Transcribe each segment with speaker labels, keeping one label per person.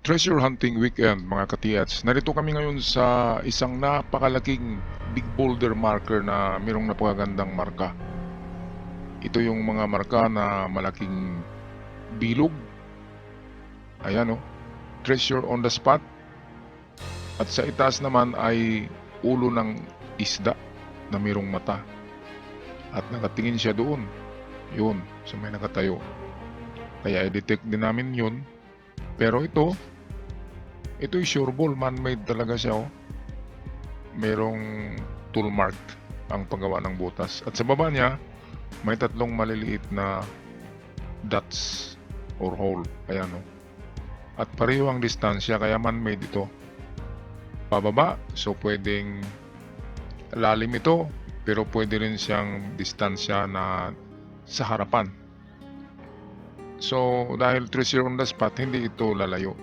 Speaker 1: Treasure Hunting Weekend mga katiyats. Narito kami ngayon sa isang napakalaking big boulder marker na mayroong napakagandang marka. Ito yung mga marka na malaking bilog. Ayan o, treasure on the spot. At sa itaas naman ay ulo ng isda na mayroong mata. At nakatingin siya doon. Yun, sa may nakatayo. Kaya i-detect din namin yun. Pero ito'y sure ball, man-made talaga siya oh. Merong tool mark ang paggawa ng butas. At sa baba niya, may tatlong maliliit na dots or hole. Ayan oh. At pareho ang distansya, kaya man-made ito. Pababa, so pwedeng lalim ito, pero pwede rin siyang distansya na sa harapan. So, dahil treasure on the spot, hindi ito lalayo.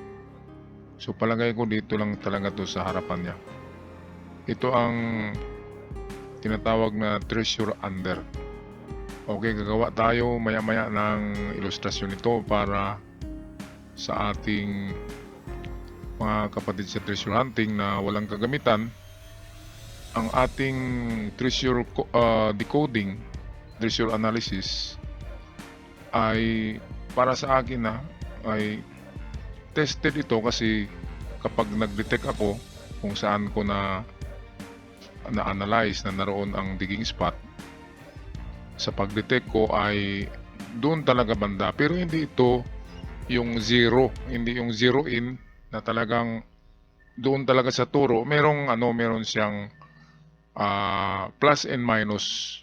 Speaker 1: So palagay ko dito lang talaga to sa harapan niya. Ito ang tinatawag na treasure under. Okay, gagawa tayo maya-maya ng ilustrasyon nito para sa ating mga kapatid sa treasure hunting na walang kagamitan. Ang ating treasure decoding, treasure analysis ay para sa akin ay tested ito kasi kapag nag-detect ako kung saan ko na-analyze na naroon ang digging spot, sa pag-detect ko ay doon talaga banda. Pero hindi ito yung zero, hindi yung zero in na talagang doon talaga sa turo. Meron siyang plus and minus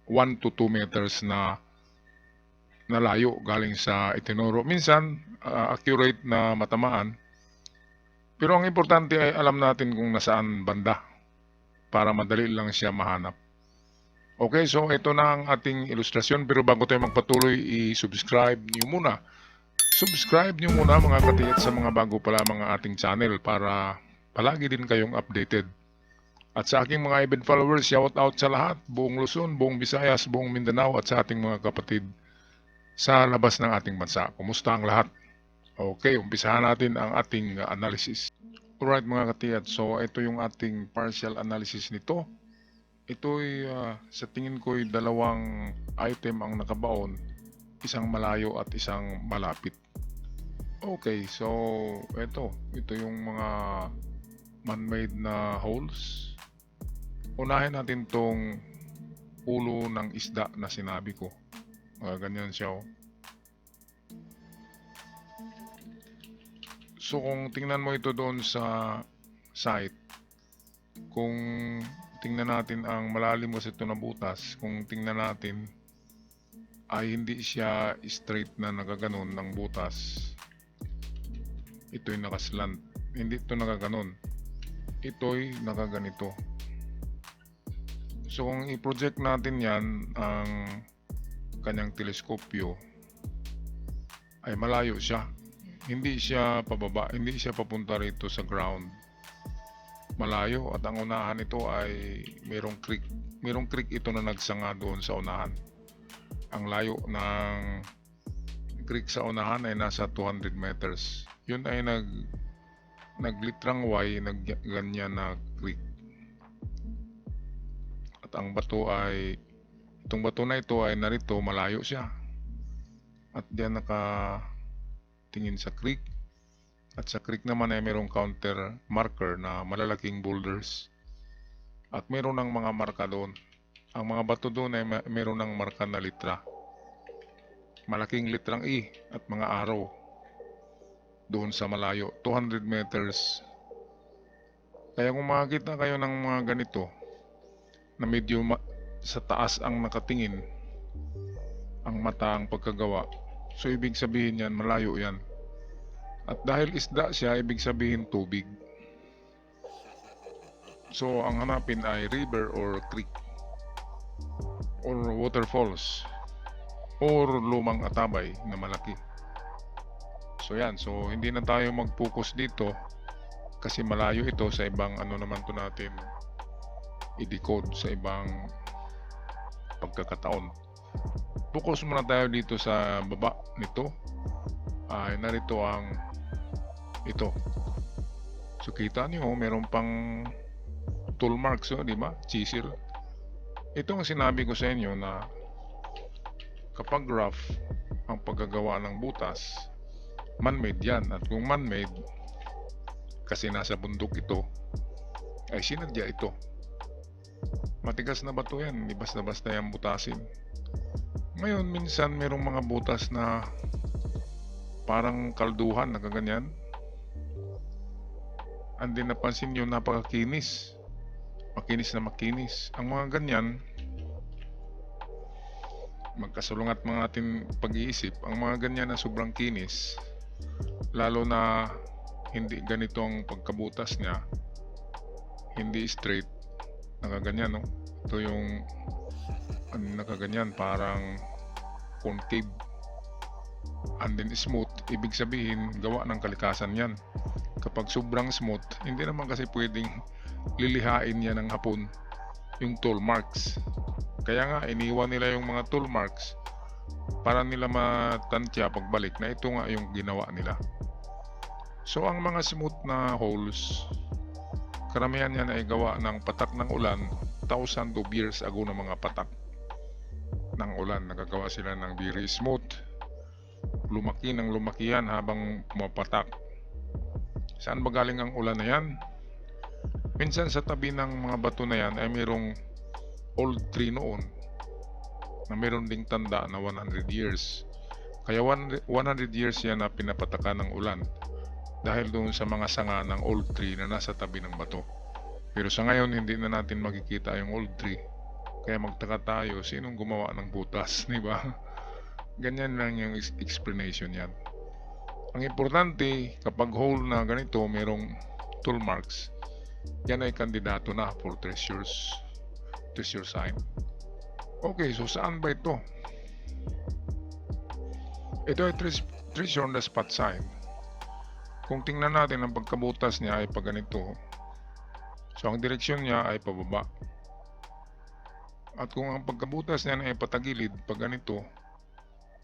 Speaker 1: 1 to 2 meters na layo galing sa itinuro. Minsan accurate na matamaan. Pero ang importante ay alam natin kung nasaan banda para madali lang siya mahanap. Okay, so ito na ang ating ilustrasyon, pero bago tayo magpatuloy, i-subscribe niyo muna. Subscribe niyo muna mga katiyat sa mga bago pa lamang ang ating channel para palagi din kayong updated. At sa aking mga event followers, shout out sa lahat, buong Luzon, buong Visayas, buong Mindanao at sa ating mga kapatid sa labas ng ating bansa. Kumusta ang lahat? Okay, umpisahan natin ang ating analysis. Alright mga katiyat, so ito yung ating partial analysis nito. Ito'y sa tingin ko'y dalawang item ang nakabaon, isang malayo at isang malapit. Okay, so ito yung mga man-made na holes. Unahin natin tong ulo ng isda na sinabi ko. Ganyan siya oh. So kung tingnan mo ito doon sa site, kung tingnan natin ang malalim kasi ito na butas, kung tingnan natin ay hindi siya straight na nagaganon ng butas. Ito'y nakaslant. Hindi ito nagaganon. Ito'y nakaganito. So kung i-project natin yan ang kanyang teleskopyo, ay malayo siya. Hindi siya pababa, hindi siya papunta rito sa ground. Malayo at ang unahan nito ay mayroong creek. Mayroong creek ito na nagsanga doon sa unahan. Ang layo ng creek sa unahan ay nasa 200 meters. Yun ay naglitrang Y, nagganyan na creek. At ang bato ay, itong bato na ito ay narito, malayo siya. At diyan nakatingin sa creek. At sa creek naman ay mayroong counter marker na malalaking boulders. At mayroon ng mga marka doon. Ang mga bato doon ay mayroon ng marka na litra. Malaking litrang E at mga arrow. Doon sa malayo, 200 meters. Kaya kung makakita kayo ng mga ganito, na medyo sa taas ang nakatingin, ang mata ang pagkagawa. So ibig sabihin yan, malayo yan. At dahil isda siya, ibig sabihin tubig. So ang hanapin ay river or creek or waterfalls or lumang atabay na malaki. So yan, so hindi na tayo mag-focus dito kasi malayo ito sa ibang naman to natin i-decode sa ibang pagkakataon. Focus muna tayo dito sa baba nito. Narito ang Ito. So kita niyo meron pang tool marks, di ba? Chisel. Ito ang sinabi ko sa inyo na kapag rough ang paggagawa ng butas, man-made yan. At kung man-made, kasi nasa bundok ito, ay sinadya ito. Matigas na bato yan, hindi basta-basta yan butasin. Ngayon, minsan merong mga butas na parang kalduhan, nakaganyan. Andin napansin nyo, napakakinis. Makinis na makinis. Ang mga ganyan, magkasalungat mga ating pag-iisip, ang mga ganyan na sobrang kinis, lalo na hindi ganito ang pagkabutas niya, hindi straight, nakaganyan, no? Ito yung nakaganyan, parang concave, and then smooth, ibig sabihin gawa ng kalikasan yan. Kapag sobrang smooth, hindi naman kasi pwedeng lilihain yan ng hapon yung tool marks. Kaya nga iniwan nila yung mga tool marks para nila matantya pagbalik na ito nga yung ginawa nila. So ang mga smooth na holes, karamihan yan ay gawa ng patak ng ulan, thousands of years ago na mga patak ng ulan. Nagagawa sila ng very smooth, lumaki ng lumaki yan habang pumapatak. Saan ba galing ang ulan na yan? Minsan sa tabi ng mga bato na yan ay mayroong old tree noon na mayroon ding tanda na 100 years. Kaya 100 years yan na pinapatakan ng ulan dahil doon sa mga sanga ng old tree na nasa tabi ng bato. Pero sa ngayon hindi na natin makikita yung old tree. Kaya magtaka tayo, sinong gumawa ng butas, di ba? Ganyan lang yung explanation yan. Ang importante, kapag hole na ganito, mayroong tool marks, yan ay kandidato na for treasure sign. Okay, so saan ba ito? Ito ay treasure on the spot sign. Kung tingnan natin ang pagkabutas niya ay pag ganito, so ang direksyon niya ay pababa. At kung ang pagkabutas niya ay patagilid pag ganito,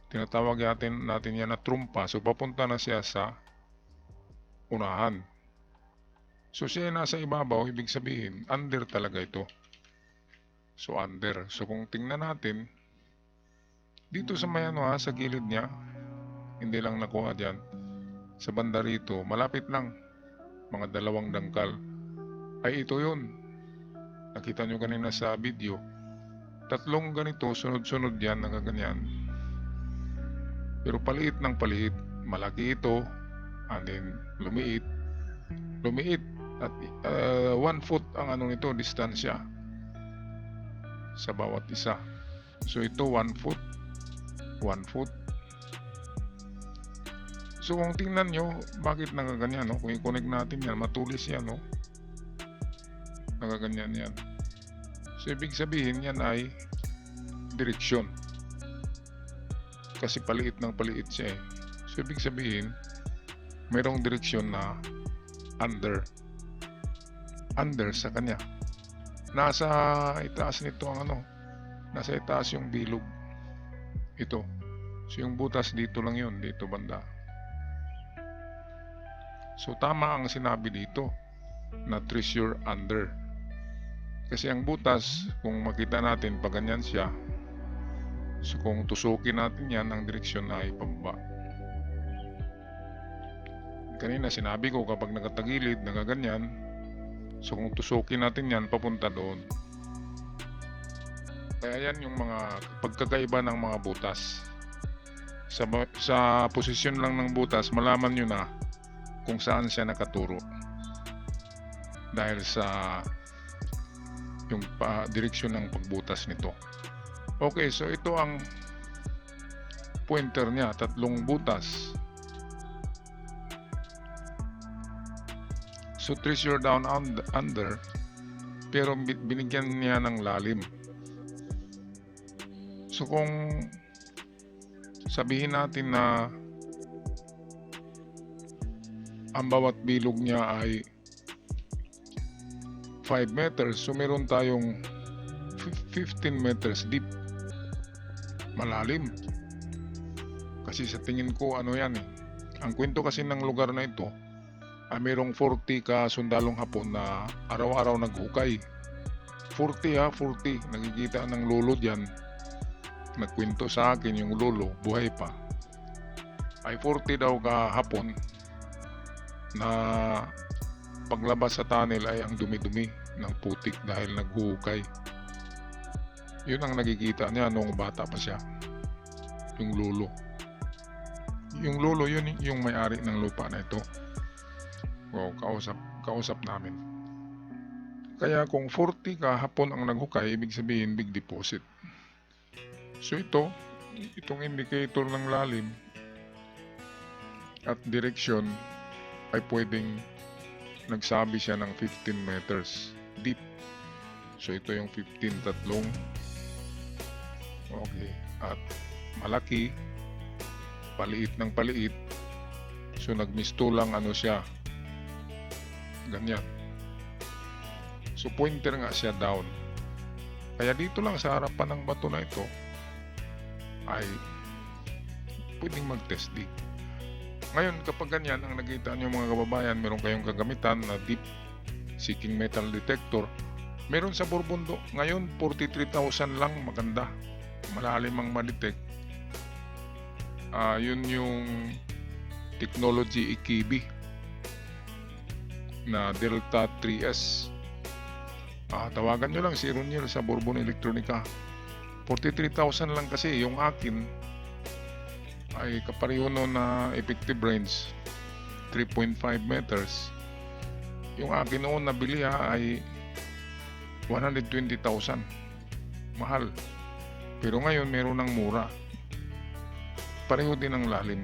Speaker 1: tinatawag natin yan na trumpa. So papunta na siya sa unahan. So siya nasa ibabaw, ibig sabihin under talaga ito. So under. So kung tingnan natin dito sa may sa gilid niya, hindi lang nakuha dyan, sa banda rito, malapit lang, mga 2 dangkal, ay ito yun. Nakita nyo kanina sa video, 3 ganito, sunod-sunod yan, nakaganyan. Pero paliit ng paliit, malaki ito, and then lumiit, at 1 foot ang nito, distansya sa bawat isa. So ito 1 foot, 1 foot. So kung tingnan nyo, bakit nakaganyan, no? Kung i-connect natin yan, matulis yan, no? Nakaganyan yan. So ibig sabihin yan ay direksyon. Kasi paliit ng paliit siya eh. So ibig sabihin, mayroong direksyon na under sa kanya. Nasa itaas nito ang nasa itaas yung bilog. Ito. So yung butas dito lang yun, dito banda. So tama ang sinabi dito na treasure under. Kasi ang butas, kung makita natin pag ganyan siya, so kung tusukin natin yan, ang direksyon ay pababa. Kanina sinabi ko kapag nakatagilid, nagaganyan, so kung tusukin natin yan, papunta doon. Kaya yan yung mga pagkakaiba ng mga butas. Sa posisyon lang ng butas, malaman nyo na kung saan siya nakaturo. Dahil sa yung direksyon ng pagbutas nito. Okay, so ito ang pointer niya, 3 butas. So treasure down under, pero binigyan niya ng lalim. So kung sabihin natin na ang bawat bilog niya ay 5 meters, so meron tayong 15 meters deep, malalim. Kasi sa tingin ko yan eh, ang kwento kasi ng lugar na ito, Merong 40 ka sundalong Hapon na araw-araw naghukay. 40 ha, 40. Nakikita ng lolo diyan. Nagkwento sa akin yung lolo, buhay pa. Ay 40 daw ka Hapon na paglabas sa tunnel ay ang dumi-dumi ng putik dahil naghuhukay. Yun ang nakikita niya noong bata pa siya. Yung lolo. Yung lolo yun yung may-ari ng lupa na ito. O kausap namin. Kaya kung 40 ka Hapon ang naghukay, ibig sabihin big deposit. So itong indicator ng lalim at direksyon ay pwedeng nagsabi siya ng 15 meters deep. So ito yung 15 tatlong. Okay. At malaki, paliit ng paliit. So nagmistulang ano siya. Ganyan. So pointer nga siya down. Kaya dito lang sa harapan ng bato na ito ay pwedeng mag-test dig. Ngayon kapag ganyan ang nakita nyo mga kababayan, meron kayong kagamitan na deep seeking metal detector. Meron sa Borbondo ngayon 43,000 lang, maganda. Malalim ang ma-detect. Yun yung technology Ikibi na Delta 3S. Tawagan nyo lang si Roniel sa Bourbon Electronica. 43,000 lang kasi. Yung akin ay kapareho na effective range 3.5 meters. Yung akin noon nabili ay 120,000. Mahal. Pero ngayon meron ng mura. Pareho din ang lalim.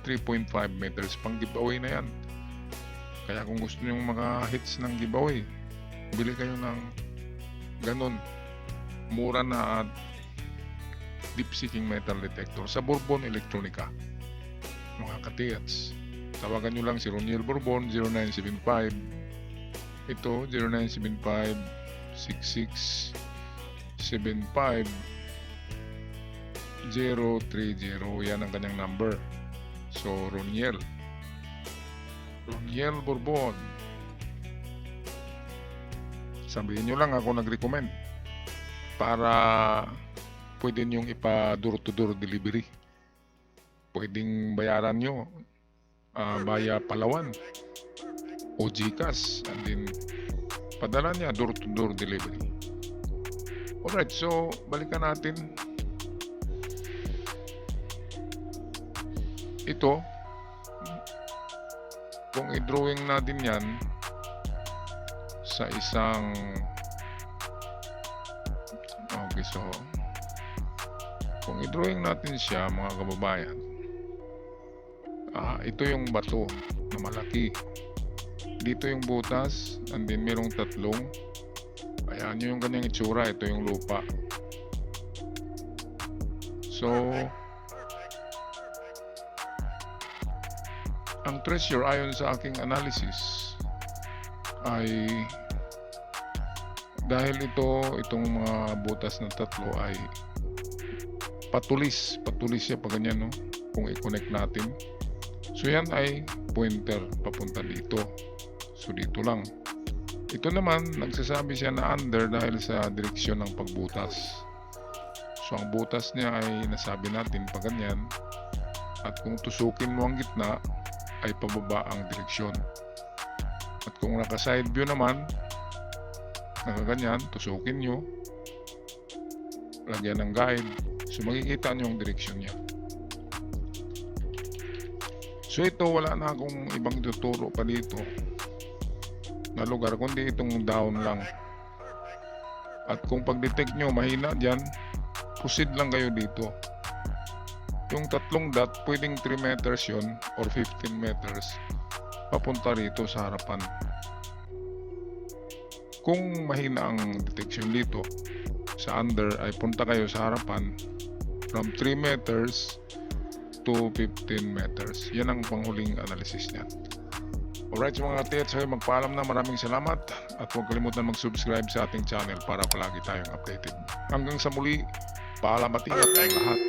Speaker 1: 3.5 meters. Pang giveaway na yan. Kaya kung gusto nyo mga hits ng giveaway, bili kayo ng ganun. Mura na deep seeking metal detector sa Bourbon Electronica. Mga katiyats. Tawagan nyo lang si Roniel Bourbon 0975. Ito 0975 66 75 030. Yan ang kanyang number. So Roniel Bourbon. Sabihin nyo lang ako nag-recommend para pwede nyong ipa door to door delivery. Pwedeng bayaran nyo via Palawan o GCash, and then padala niya door to door delivery. Alright, so balikan natin ito. Kung i-drawing natin yan sa isang so kung i-drawing natin siya mga kababayan, ito yung bato na malaki, dito yung butas, and then merong tatlong. Ayan yung kanyang itsura. Ito yung lupa. So ang treasure ayon sa aking analysis ay dahil itong mga butas na tatlo ay patulis siya pag ganyan, no? Kung i-connect natin, so yan ay pointer papunta dito. So dito lang. Ito naman nagsasabi siya na under dahil sa direksyon ng pagbutas. So ang butas niya ay nasabi natin pag ganyan, at kung tusukin mo ang gitna ay pababa ang direksyon. At kung naka side view naman, nakaganyan, tusukin nyo, lagyan ng guide, so makikita nyo yung direksyon niya. So ito, wala na akong ibang tuturo pa dito na lugar, kundi itong down lang. At kung pag-detect nyo mahina dyan, proceed lang kayo dito. Yung tatlong dot, pwedeng 3 meters yun or 15 meters papunta rito sa harapan. Kung mahina ang detection dito sa under, ay punta kayo sa harapan from 3 meters to 15 meters. Yan ang panghuling analysis niyan. Alright, mga katiyats, magpaalam na. Maraming salamat at huwag kalimutan mag-subscribe sa ating channel para palagi tayong updated. Hanggang sa muli, paalam at ingat ang lahat.